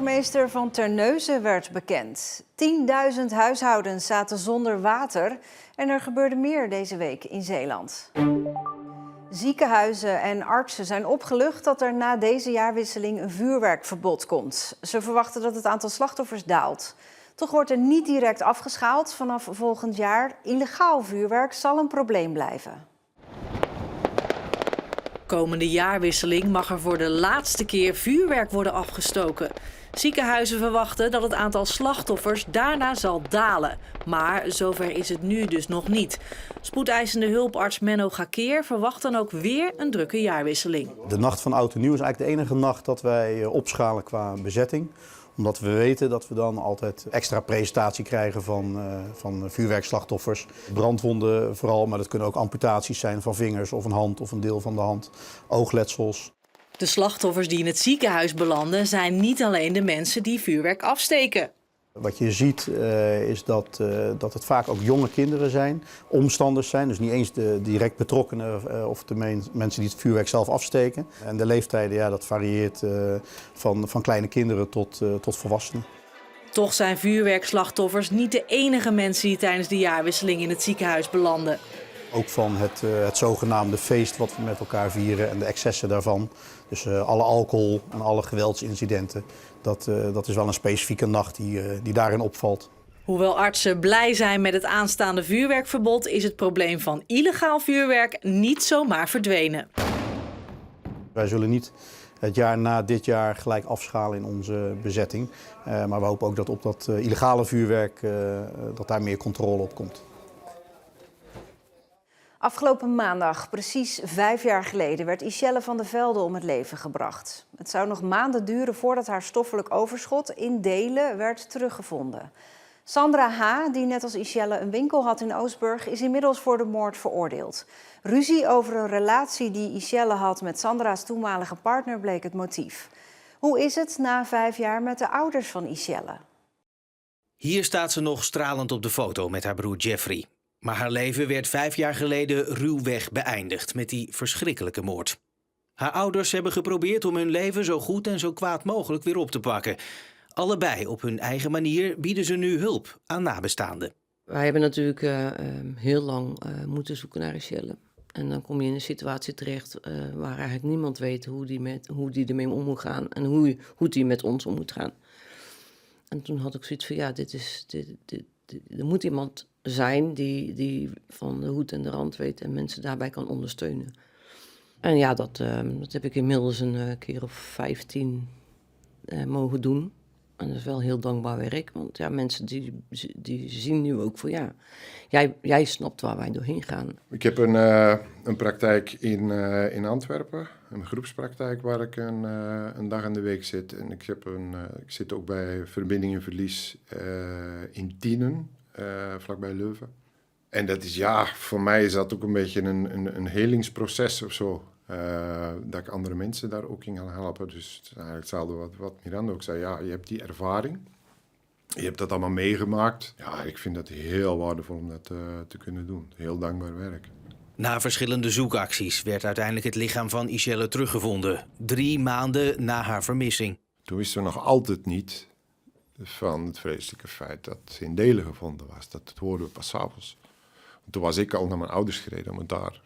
Burgemeester van Terneuzen werd bekend. 10.000 huishoudens zaten zonder water en er gebeurde meer deze week in Zeeland. Ziekenhuizen en artsen zijn opgelucht dat er na deze jaarwisseling een vuurwerkverbod komt. Ze verwachten dat het aantal slachtoffers daalt. Toch wordt er niet direct afgeschaald vanaf volgend jaar. Illegaal vuurwerk zal een probleem blijven. Komende jaarwisseling mag er voor de laatste keer vuurwerk worden afgestoken. Ziekenhuizen verwachten dat het aantal slachtoffers daarna zal dalen. Maar zover is het nu dus nog niet. Spoedeisende hulparts Menno Gakeer verwacht dan ook weer een drukke jaarwisseling. De nacht van Oud en Nieuw is eigenlijk de enige nacht dat wij opschalen qua bezetting. Omdat we weten dat we dan altijd extra presentatie krijgen van vuurwerkslachtoffers. Brandwonden vooral, maar dat kunnen ook amputaties zijn van vingers of een hand of een deel van de hand. Oogletsels. De slachtoffers die in het ziekenhuis belanden zijn niet alleen de mensen die vuurwerk afsteken. Wat je ziet is dat het vaak ook jonge kinderen zijn, omstanders zijn. Dus niet eens de direct betrokkenen of de mensen die het vuurwerk zelf afsteken. En de leeftijden, ja, dat varieert van kleine kinderen tot volwassenen. Toch zijn vuurwerkslachtoffers niet de enige mensen die tijdens de jaarwisseling in het ziekenhuis belanden. Ook van het zogenaamde feest wat we met elkaar vieren en de excessen daarvan. Dus alle alcohol en alle geweldsincidenten. Dat is wel een specifieke nacht die daarin opvalt. Hoewel artsen blij zijn met het aanstaande vuurwerkverbod, is het probleem van illegaal vuurwerk niet zomaar verdwenen. Wij zullen niet het jaar na dit jaar gelijk afschalen in onze bezetting. Maar we hopen ook dat op dat illegale vuurwerk dat daar meer controle op komt. Afgelopen maandag, precies 5 jaar geleden, werd Ishelle van de Velde om het leven gebracht. Het zou nog maanden duren voordat haar stoffelijk overschot in delen werd teruggevonden. Sandra H., die net als Ishelle een winkel had in Oostburg, is inmiddels voor de moord veroordeeld. Ruzie over een relatie die Ishelle had met Sandra's toenmalige partner bleek het motief. Hoe is het na 5 jaar met de ouders van Ishelle? Hier staat ze nog stralend op de foto met haar broer Jeffrey. Maar haar leven werd 5 jaar geleden ruwweg beëindigd met die verschrikkelijke moord. Haar ouders hebben geprobeerd om hun leven zo goed en zo kwaad mogelijk weer op te pakken. Allebei op hun eigen manier bieden ze nu hulp aan nabestaanden. Wij hebben natuurlijk heel lang moeten zoeken naar Ishelle. En dan kom je in een situatie terecht waar eigenlijk niemand weet hoe die ermee om moet gaan. En hoe die met ons om moet gaan. En toen had ik zoiets van, ja, er moet iemand zijn die van de hoed en de rand weet en mensen daarbij kan ondersteunen. En ja, dat heb ik inmiddels een keer of 15 mogen doen. En dat is wel heel dankbaar werk, want ja, mensen die zien nu ook van ja, jij snapt waar wij doorheen gaan. Ik heb een praktijk in Antwerpen, een groepspraktijk waar ik een dag in de week zit. En ik zit ook bij Verbinding en Verlies in Tienen. Vlakbij Leuven. En dat is, ja, voor mij is dat ook een beetje een helingsproces of zo. Dat ik andere mensen daar ook in ga helpen. Dus het is eigenlijk hetzelfde wat Miranda ook zei. Ja, je hebt die ervaring. Je hebt dat allemaal meegemaakt. Ja, ik vind dat heel waardevol om dat te kunnen doen. Heel dankbaar werk. Na verschillende zoekacties werd uiteindelijk het lichaam van Ishelle teruggevonden. 3 maanden na haar vermissing. Toen wisten we nog altijd niet van het vreselijke feit dat ze in delen gevonden was. Dat hoorden we pas 's avonds. Toen was ik al naar mijn ouders gereden om het daar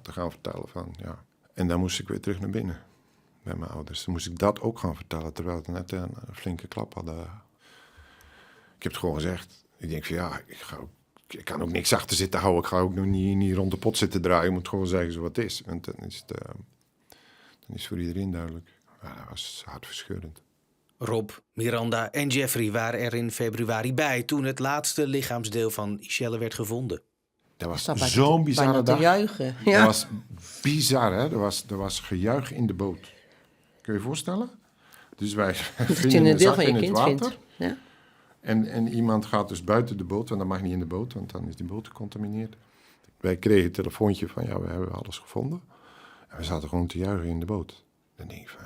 te gaan vertellen van ja. En dan moest ik weer terug naar binnen bij mijn ouders. Dan moest ik dat ook gaan vertellen, terwijl we net een flinke klap hadden. Ik heb het gewoon gezegd. Ik denk van ja, ik kan ook niks achter zitten houden. Ik ga ook nog niet rond de pot zitten draaien. Ik moet gewoon zeggen zo wat het is. Want dan is het voor iedereen duidelijk. Ja, dat was hartverscheurend. Rob, Miranda en Jeffrey waren er in februari bij toen het laatste lichaamsdeel van Ishelle werd gevonden. Dat was zo'n bizarre dag. Te juichen. Ja. Dat was bizar, hè? Er was gejuich in de boot. Kun je je voorstellen? Dus wij vinden een zak in het water. Ja. En iemand gaat dus buiten de boot, want dat mag niet in de boot, want dan is die boot gecontamineerd. Wij kregen een telefoontje van, ja, we hebben alles gevonden. En we zaten gewoon te juichen in de boot. Dan denk ik van,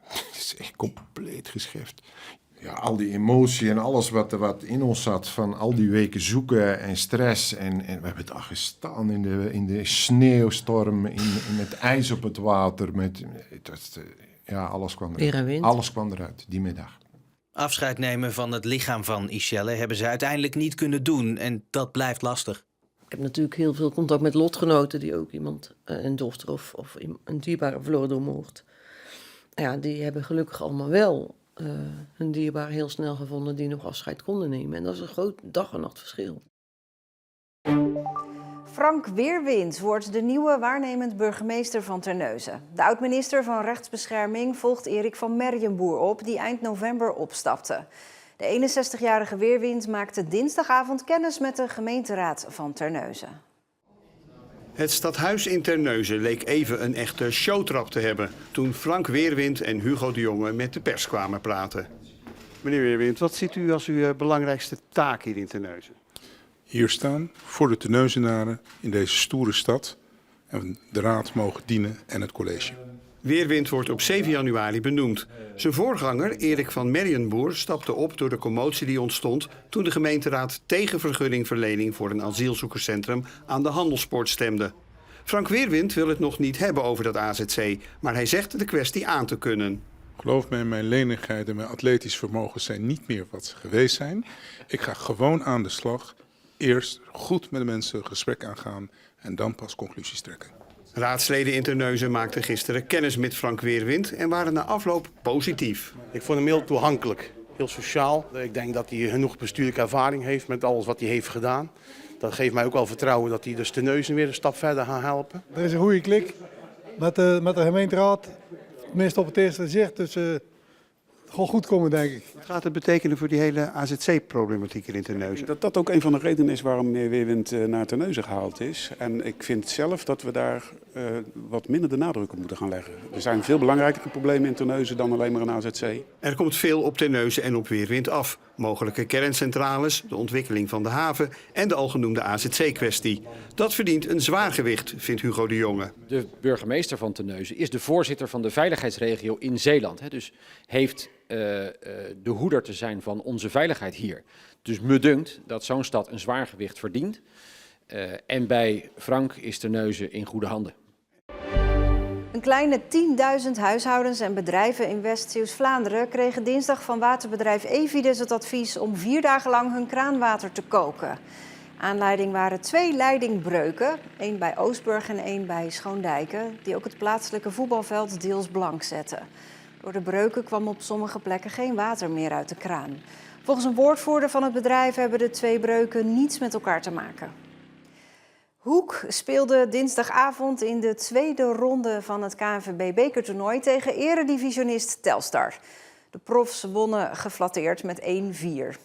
het is echt compleet geschift. Ja, al die emotie en alles wat in ons zat van al die weken zoeken en stress. En we hebben daar gestaan in de sneeuwstorm, met ijs op het water. Alles kwam eruit. Weer en wind. Alles kwam eruit, die middag. Afscheid nemen van het lichaam van Iselle hebben ze uiteindelijk niet kunnen doen en dat blijft lastig. Ik heb natuurlijk heel veel contact met lotgenoten die ook iemand, een dochter of een dierbare verloren door moord. Ja, die hebben gelukkig allemaal wel hun dierbare heel snel gevonden die nog afscheid konden nemen. En dat is een groot dag en nacht verschil. Frank Weerwind wordt de nieuwe waarnemend burgemeester van Terneuzen. De oud-minister van Rechtsbescherming volgt Erik van Merjenboer op, die eind november opstapte. De 61-jarige Weerwind maakte dinsdagavond kennis met de gemeenteraad van Terneuzen. Het stadhuis in Terneuzen leek even een echte showtrap te hebben toen Frank Weerwind en Hugo de Jonge met de pers kwamen praten. Meneer Weerwind, wat ziet u als uw belangrijkste taak hier in Terneuzen? Hier staan voor de Terneuzenaren in deze stoere stad en de raad mogen dienen en het college. Weerwind wordt op 7 januari benoemd. Zijn voorganger, Erik van Merjenboer, stapte op door de commotie die ontstond toen de gemeenteraad tegen vergunningverlening voor een asielzoekerscentrum aan de Handelspoort stemde. Frank Weerwind wil het nog niet hebben over dat AZC, maar hij zegt de kwestie aan te kunnen. Geloof mij, mijn lenigheid en mijn atletisch vermogen zijn niet meer wat ze geweest zijn. Ik ga gewoon aan de slag. Eerst goed met de mensen gesprek aangaan en dan pas conclusies trekken. Raadsleden in Terneuzen maakten gisteren kennis met Frank Weerwind en waren na afloop positief. Ik vond hem heel toegankelijk, heel sociaal. Ik denk dat hij genoeg bestuurlijke ervaring heeft met alles wat hij heeft gedaan. Dat geeft mij ook wel vertrouwen dat hij dus Terneuzen weer een stap verder gaat helpen. Er is een goede klik met de gemeenteraad, tenminste op het eerste zicht. Dus het gaat goed komen, denk ik. Wat gaat het betekenen voor die hele AZC-problematiek hier in Terneuzen? Dat ook een van de redenen is waarom meneer Weerwind naar Terneuzen gehaald is. En ik vind zelf dat we daar wat minder de nadruk op moeten gaan leggen. Er zijn veel belangrijkere problemen in Terneuzen dan alleen maar een AZC. Er komt veel op Terneuzen en op Weerwind af. Mogelijke kerncentrales, de ontwikkeling van de haven en de algenoemde AZC-kwestie. Dat verdient een zwaar gewicht, vindt Hugo de Jonge. De burgemeester van Terneuzen is de voorzitter van de veiligheidsregio in Zeeland. Dus heeft de hoeder te zijn van onze veiligheid hier. Dus me dunkt dat zo'n stad een zwaar gewicht verdient. En bij Frank is Terneuzen in goede handen. Een kleine 10.000 huishoudens en bedrijven in West-Zeeuws-Vlaanderen kregen dinsdag van waterbedrijf Evides het advies om 4 dagen lang hun kraanwater te koken. Aanleiding waren 2 leidingbreuken, 1 bij Oostburg en 1 bij Schoondijken, die ook het plaatselijke voetbalveld deels blank zetten. Door de breuken kwam op sommige plekken geen water meer uit de kraan. Volgens een woordvoerder van het bedrijf hebben de 2 breuken niets met elkaar te maken. Hoek speelde dinsdagavond in de 2e ronde van het KNVB-bekertoernooi tegen eredivisionist Telstar. De profs wonnen geflatteerd met 1-4.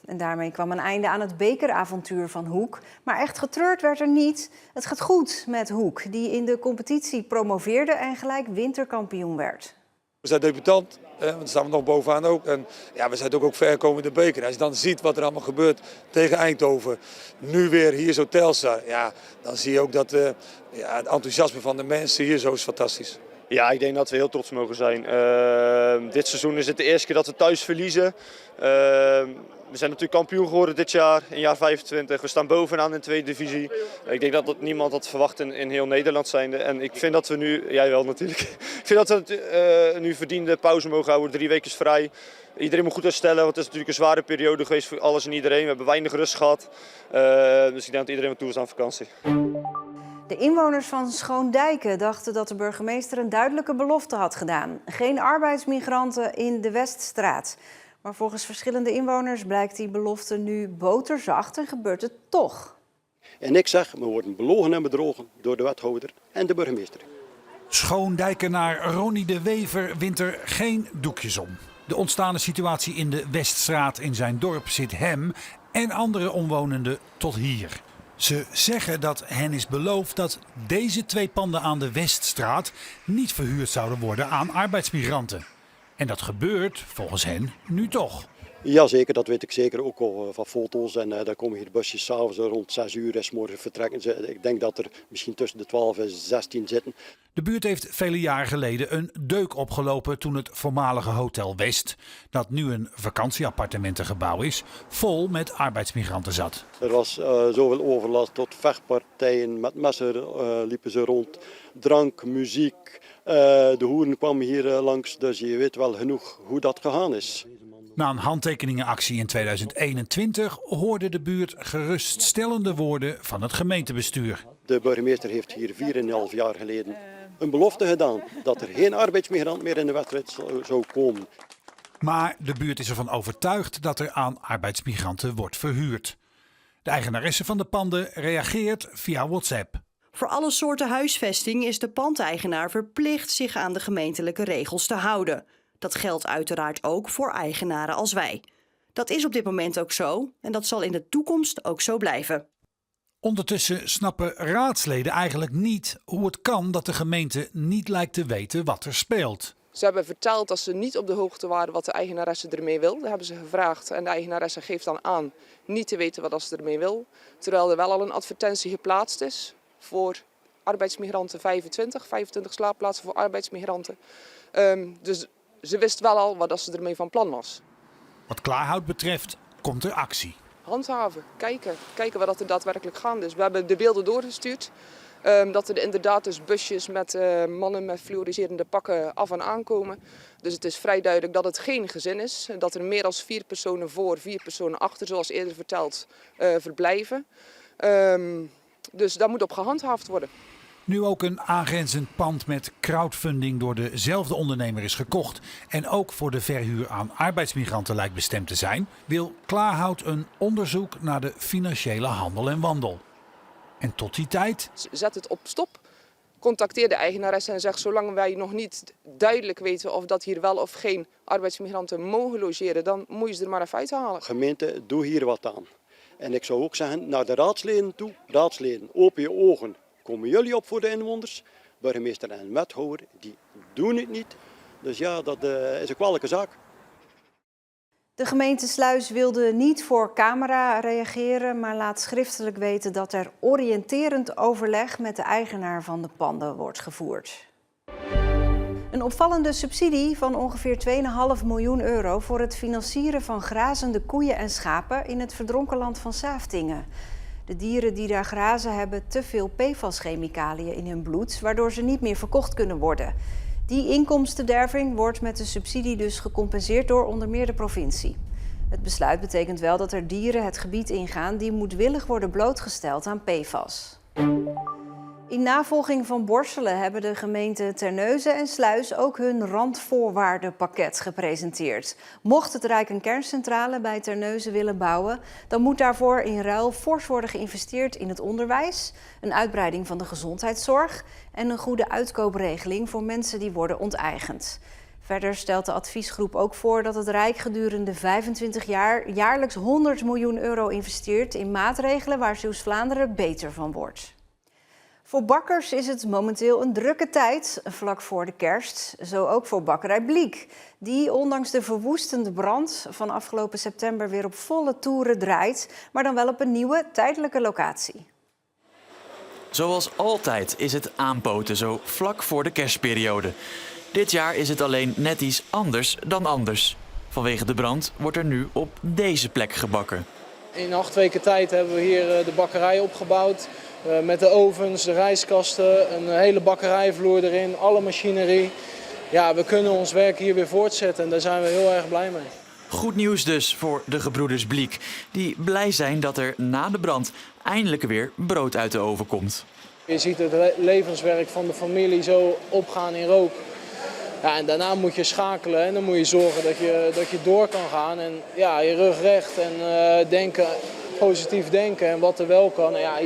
En daarmee kwam een einde aan het bekeravontuur van Hoek. Maar echt getreurd werd er niet. Het gaat goed met Hoek, die in de competitie promoveerde en gelijk winterkampioen werd. We zijn debutant, want daar staan we nog bovenaan ook. En ja, we zijn ook ver gekomen in de beker. Als je dan ziet wat er allemaal gebeurt tegen Eindhoven, nu weer hier zo Telstar, ja, dan zie je ook dat het enthousiasme van de mensen hier zo is fantastisch. Ja, ik denk dat we heel trots mogen zijn. Dit seizoen is het de eerste keer dat we thuis verliezen. We zijn natuurlijk kampioen geworden dit jaar, in jaar 25. We staan bovenaan in de 2e divisie. Ik denk dat niemand had verwacht in heel Nederland zijnde. En ik vind dat we nu, jij wel natuurlijk, ik vind dat we nu verdiende pauze mogen houden, 3 weken vrij. Iedereen moet goed herstellen, want het is natuurlijk een zware periode geweest voor alles en iedereen. We hebben weinig rust gehad. Dus ik denk dat iedereen wat toe is aan vakantie. De inwoners van Schoondijken dachten dat de burgemeester een duidelijke belofte had gedaan. Geen arbeidsmigranten in de Weststraat. Maar volgens verschillende inwoners blijkt die belofte nu boterzacht en gebeurt het toch. En ik zeg, we worden belogen en bedrogen door de wethouder en de burgemeester. Schoondijkenaar Ronnie de Wever wint er geen doekjes om. De ontstane situatie in de Weststraat in zijn dorp zit hem en andere omwonenden tot hier. Ze zeggen dat hen is beloofd dat deze 2 panden aan de Weststraat niet verhuurd zouden worden aan arbeidsmigranten. En dat gebeurt volgens hen nu toch. Jazeker, dat weet ik zeker ook al van foto's. En daar komen hier busjes s'avonds rond 6 uur en 's morgen vertrekken ze. Ik denk dat er misschien tussen de 12 en 16 zitten. De buurt heeft vele jaren geleden een deuk opgelopen toen het voormalige Hotel West, dat nu een vakantieappartementengebouw is, vol met arbeidsmigranten zat. Er was zoveel overlast tot vechtpartijen, met messen liepen ze rond, drank, muziek. De hoeren kwamen hier langs, dus je weet wel genoeg hoe dat gegaan is. Na een handtekeningenactie in 2021 hoorde de buurt geruststellende woorden van het gemeentebestuur. De burgemeester heeft hier 4,5 jaar geleden een belofte gedaan dat er geen arbeidsmigrant meer in de wedstrijd zou komen. Maar de buurt is ervan overtuigd dat er aan arbeidsmigranten wordt verhuurd. De eigenaresse van de panden reageert via WhatsApp. Voor alle soorten huisvesting is de pandeigenaar verplicht zich aan de gemeentelijke regels te houden. Dat geldt uiteraard ook voor eigenaren als wij. Dat is op dit moment ook zo en dat zal in de toekomst ook zo blijven. Ondertussen snappen raadsleden eigenlijk niet hoe het kan dat de gemeente niet lijkt te weten wat er speelt. Ze hebben verteld dat ze niet op de hoogte waren wat de eigenaresse ermee wil. Dat hebben ze gevraagd en de eigenaresse geeft dan aan niet te weten wat ze ermee wil. Terwijl er wel al een advertentie geplaatst is voor arbeidsmigranten 25 slaapplaatsen voor arbeidsmigranten. Dus ze wist wel al wat ze ermee van plan was. Wat Klaarhout betreft komt er actie. Handhaven, kijken wat er daadwerkelijk gaande is. We hebben de beelden doorgestuurd. Dat er inderdaad dus busjes met mannen met fluoriserende pakken af en aankomen. Dus het is vrij duidelijk dat het geen gezin is. Dat er meer dan 4 personen voor, 4 personen achter, zoals eerder verteld, verblijven. Dus daar moet op gehandhaafd worden. Nu ook een aangrenzend pand met crowdfunding door dezelfde ondernemer is gekocht en ook voor de verhuur aan arbeidsmigranten lijkt bestemd te zijn, wil Klaarhout een onderzoek naar de financiële handel en wandel. En tot die tijd? Zet het op stop. Contacteer de eigenaresse en zeg zolang wij nog niet duidelijk weten of dat hier wel of geen arbeidsmigranten mogen logeren, dan moet je ze er maar even uithalen. Gemeente, doe hier wat aan. En ik zou ook zeggen naar de raadsleden toe. Raadsleden, open je ogen. Komen jullie op voor de inwoners? Burgemeester en wethouder, die doen het niet. Dus ja, dat is een kwalijke zaak. De gemeente Sluis wilde niet voor camera reageren, maar laat schriftelijk weten dat er oriënterend overleg met de eigenaar van de panden wordt gevoerd. Een opvallende subsidie van ongeveer 2,5 miljoen euro voor het financieren van grazende koeien en schapen in het verdronken land van Saaftingen. De dieren die daar grazen hebben te veel PFAS-chemicaliën in hun bloed, waardoor ze niet meer verkocht kunnen worden. Die inkomstenderving wordt met de subsidie dus gecompenseerd door onder meer de provincie. Het besluit betekent wel dat er dieren het gebied ingaan die moedwillig worden blootgesteld aan PFAS. In navolging van Borselen hebben de gemeenten Terneuzen en Sluis ook hun randvoorwaardenpakket gepresenteerd. Mocht het Rijk een kerncentrale bij Terneuzen willen bouwen, dan moet daarvoor in ruil fors worden geïnvesteerd in het onderwijs, een uitbreiding van de gezondheidszorg en een goede uitkoopregeling voor mensen die worden onteigend. Verder stelt de adviesgroep ook voor dat het Rijk gedurende 25 jaar jaarlijks 100 miljoen euro investeert in maatregelen waar Zeeuws-Vlaanderen beter van wordt. Voor bakkers is het momenteel een drukke tijd, vlak voor de kerst. Zo ook voor bakkerij Bliek, die ondanks de verwoestende brand van afgelopen september weer op volle toeren draait, maar dan wel op een nieuwe tijdelijke locatie. Zoals altijd is het aanpoten zo vlak voor de kerstperiode. Dit jaar is het alleen net iets anders dan anders. Vanwege de brand wordt er nu op deze plek gebakken. In 8 weken tijd hebben we hier de bakkerij opgebouwd. Met de ovens, de rijstkasten, een hele bakkerijvloer erin, alle machinerie. Ja, we kunnen ons werk hier weer voortzetten en daar zijn we heel erg blij mee. Goed nieuws dus voor de gebroeders Bliek, die blij zijn dat er na de brand eindelijk weer brood uit de oven komt. Je ziet het levenswerk van de familie zo opgaan in rook. Ja, en daarna moet je schakelen en dan moet je zorgen dat je door kan gaan. En ja, je rug recht en denken, positief denken en wat er wel kan. En ja,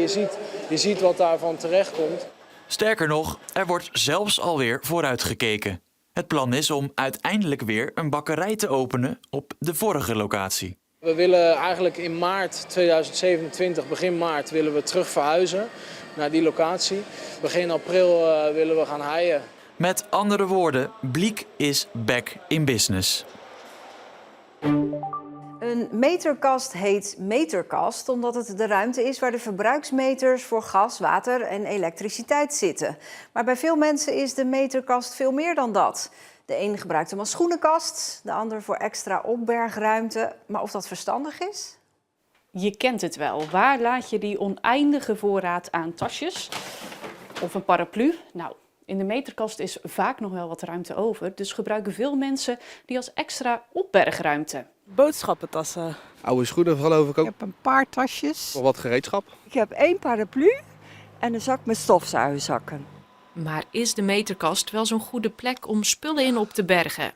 je ziet wat daarvan terecht komt. Sterker nog, er wordt zelfs alweer vooruitgekeken. Het plan is om uiteindelijk weer een bakkerij te openen op de vorige locatie. We willen eigenlijk in maart 2027, begin maart, willen we terug verhuizen naar die locatie. Begin april willen we gaan heien. Met andere woorden, Bliek is back in business. Een meterkast heet meterkast omdat het de ruimte is waar de verbruiksmeters voor gas, water en elektriciteit zitten. Maar bij veel mensen is de meterkast veel meer dan dat. De een gebruikt hem als schoenenkast, de ander voor extra opbergruimte. Maar of dat verstandig is? Je kent het wel. Waar laat je die oneindige voorraad aan tasjes of een paraplu? Nou, in de meterkast is vaak nog wel wat ruimte over. Dus gebruiken veel mensen die als extra opbergruimte. Boodschappentassen. Oude schoenen geloof ik ook. Ik heb een paar tasjes. Nog wat gereedschap. Ik heb 1 paraplu en een zak met stofzuigerzakken. Maar is de meterkast wel zo'n goede plek om spullen in op te bergen?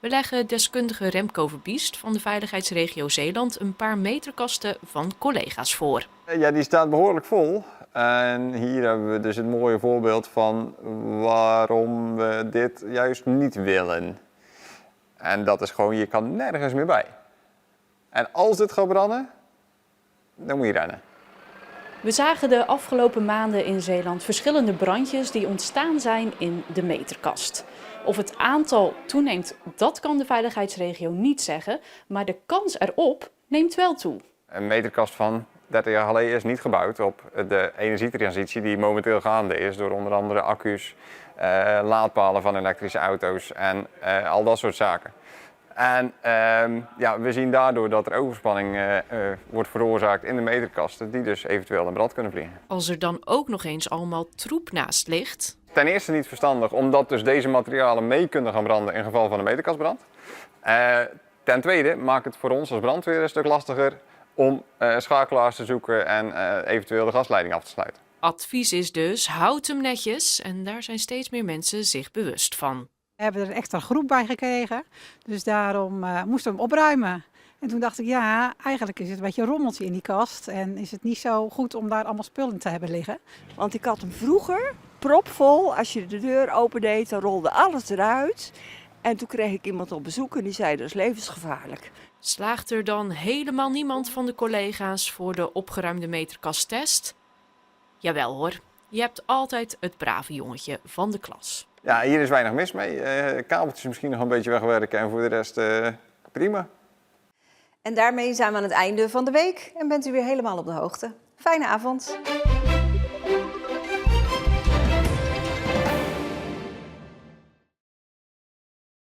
We leggen deskundige Remco Verbiest van de Veiligheidsregio Zeeland een paar meterkasten van collega's voor. Ja, die staat behoorlijk vol. En hier hebben we dus het mooie voorbeeld van waarom we dit juist niet willen. En dat is gewoon, je kan nergens meer bij. En als dit gaat branden, dan moet je rennen. We zagen de afgelopen maanden in Zeeland verschillende brandjes die ontstaan zijn in de meterkast. Of het aantal toeneemt, dat kan de veiligheidsregio niet zeggen, maar de kans erop neemt wel toe. Een meterkast van 30 jaar geleden is niet gebouwd op de energietransitie die momenteel gaande is door onder andere accu's, laadpalen van elektrische auto's en al dat soort zaken. En ja, we zien daardoor dat er overspanning wordt veroorzaakt in de meterkasten die dus eventueel in brand kunnen vliegen. Als er dan ook nog eens allemaal troep naast ligt. Ten eerste niet verstandig, omdat dus deze materialen mee kunnen gaan branden in geval van een meterkastbrand. Ten tweede maakt het voor ons als brandweer een stuk lastiger om schakelaars te zoeken en eventueel de gasleiding af te sluiten. Advies is dus, houd hem netjes en daar zijn steeds meer mensen zich bewust van. We hebben er een extra groep bij gekregen, dus daarom moesten we hem opruimen. En toen dacht ik, ja, eigenlijk is het een beetje een rommeltje in die kast. En is het niet zo goed om daar allemaal spullen te hebben liggen. Want ik had hem vroeger propvol. Als je de deur opendeed, dan rolde alles eruit. En toen kreeg ik iemand op bezoek en die zei, dat is levensgevaarlijk. Slaagt er dan helemaal niemand van de collega's voor de opgeruimde meterkasttest? Jawel hoor, je hebt altijd het brave jongetje van de klas. Ja, hier is weinig mis mee. Kabeltjes misschien nog een beetje wegwerken en voor de rest prima. En daarmee zijn we aan het einde van de week en bent u weer helemaal op de hoogte. Fijne avond.